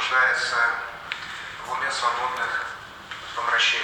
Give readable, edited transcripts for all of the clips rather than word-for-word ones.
нуждается в уме свободных помрачений.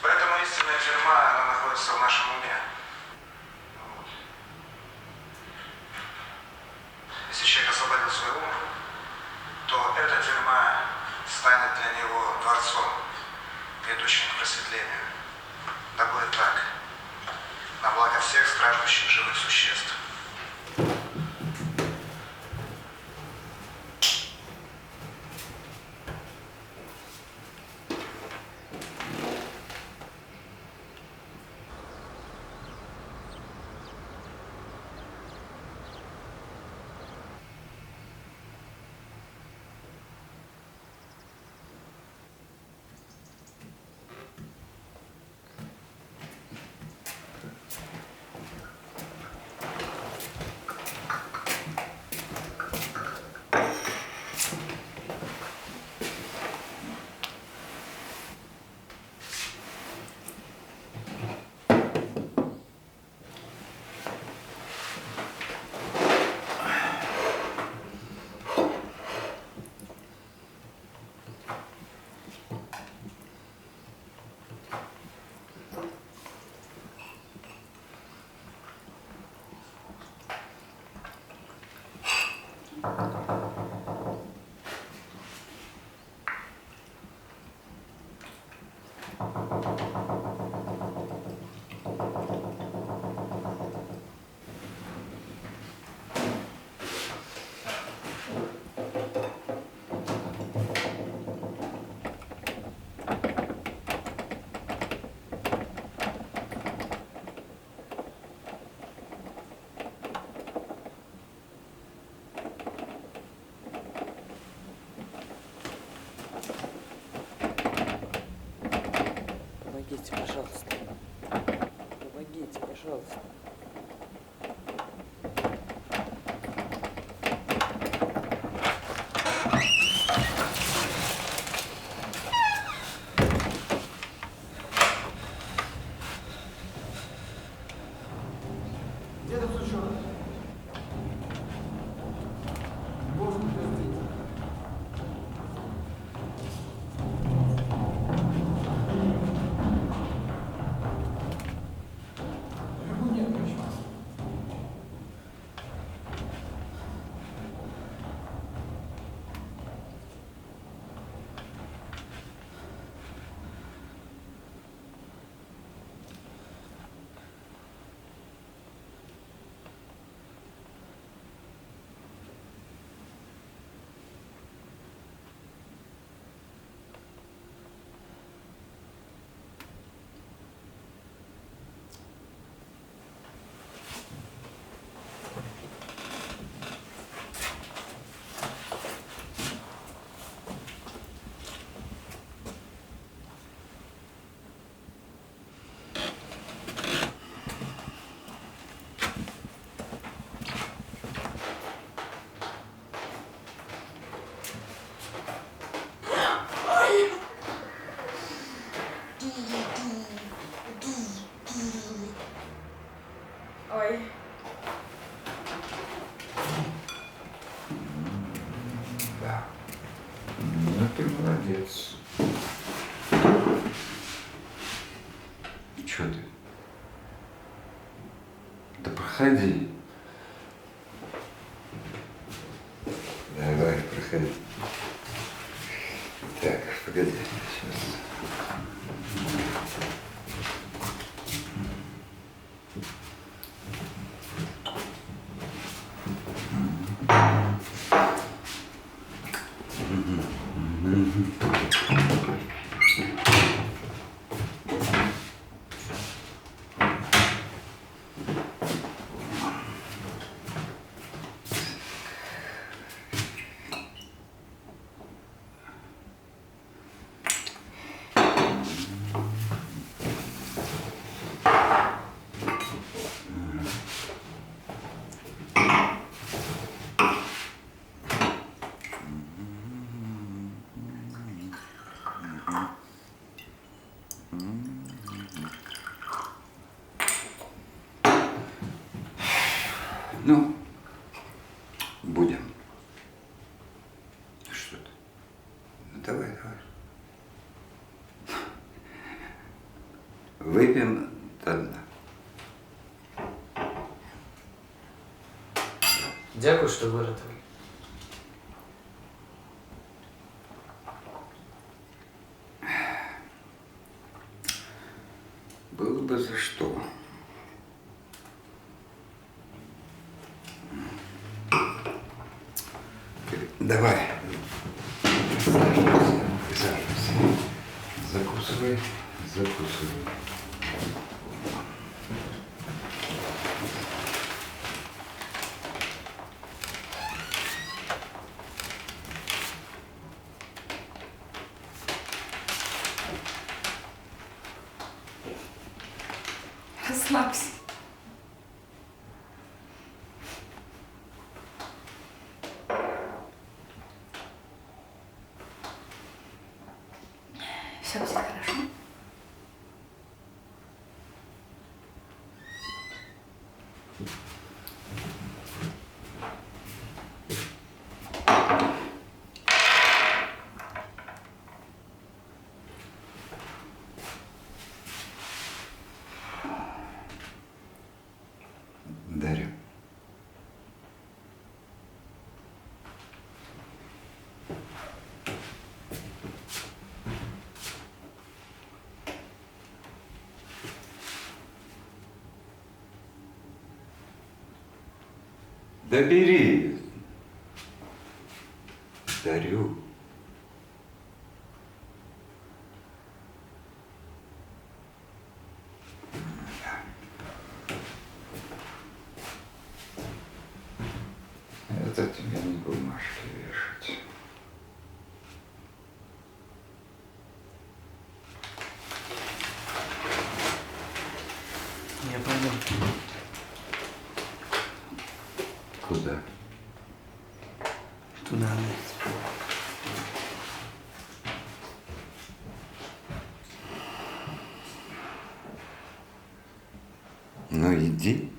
Поэтому истинная тюрьма, она находится в нашем уме. Если человек освободил свой ум, то эта тюрьма станет для него дворцом, ведущим к просветлению. Да будет так, на благо всех страждущих живых существ. Помогите, пожалуйста. Помогите, пожалуйста. Где этот сучок? Должен пиздить. Ему нет ничего. Ой. Да. Ну, ты молодец. Чё ты? Да проходи. Давай, проходи. Так, погоди. Сейчас. Ну, Дякую, що вирятував. Было бы за что. Давай. Присаживайся. Присаживайся. Закусывай. Закусывай. Расслабься. Все будет хорошо. Дарья. Да бери. Дарю. Это тебе не бумажки вешать. Я пойду. Куда? Туда. Ну иди.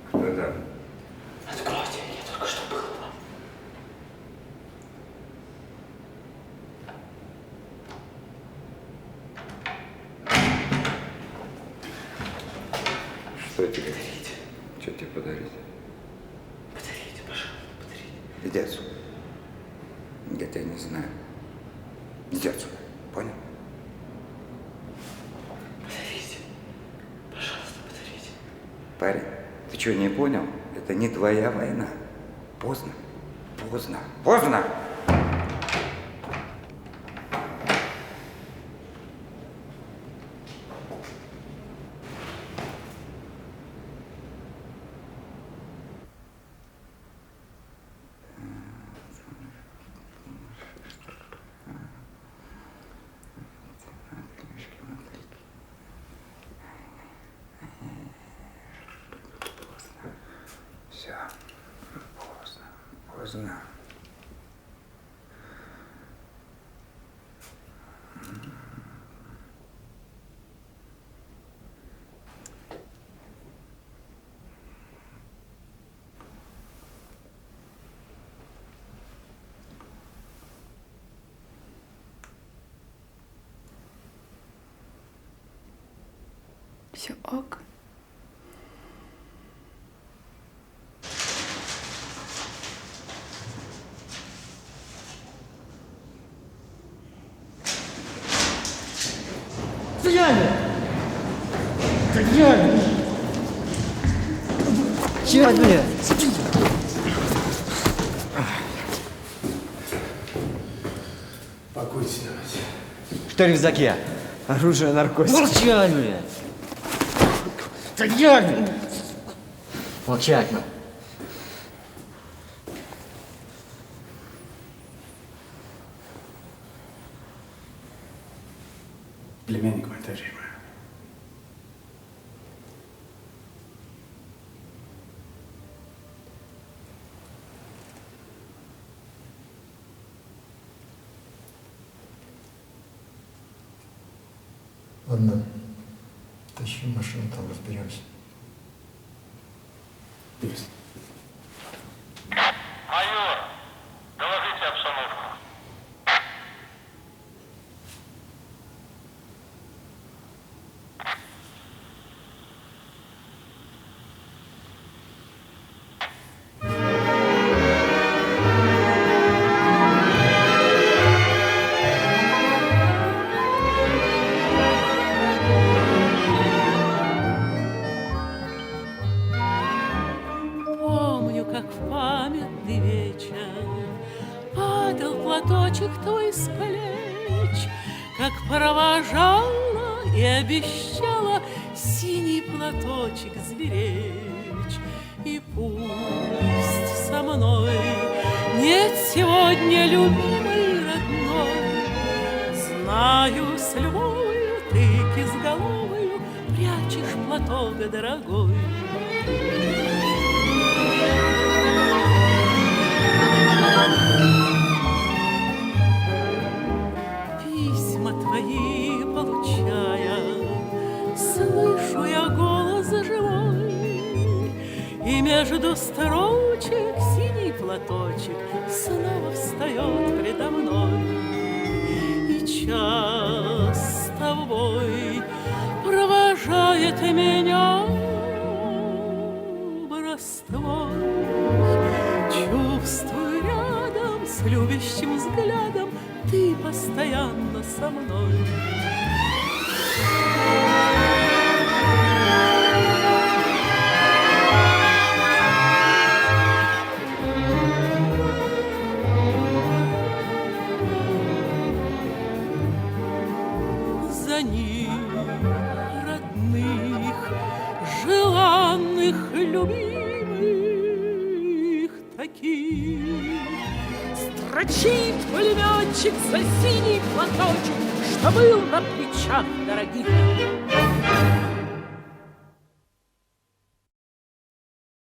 Кто там? Откройте, я только что был. Что тебе? Что тебе подарить? Подарите, пожалуйста, подарите. Иди отсюда. Я тебя не знаю. Иди отсюда. Понял? Подарите. Пожалуйста, подарите. Парень, ты что, не понял? Это не твоя война. Поздно. Поздно. Поздно! Все. Поздно. Поздно. Все ок. Стояли! Стояли! Чего, блядь? Покойся, давайте. Что в рюкзаке? Оружие, наркотики. Молчать, блядь! Стояли! Молчать, ну. Племянник мой, дочь моя. Ладно, тащи машину, там разберемся. Есть. Майор, доложите обстановку. Помню, как в памятный вечер падал платочек твой с плеч, как провожала и обещала синий платочек сберечь. И пусть со мной нет сегодня любимой родной, знаю, с любовью ты кизголовою прячешь платок дорогой. Письма твои получая, слышу я голос живой, и между строчек синий платочек снова встает предо мной. И час с тобой провожает меня образ твой. Чувствую рядом с любящим взглядом ты постоянно со мной. За ним родных, желанных, любимых таких строчит пулеметчик за синий платочек, что был на плечах дорогих.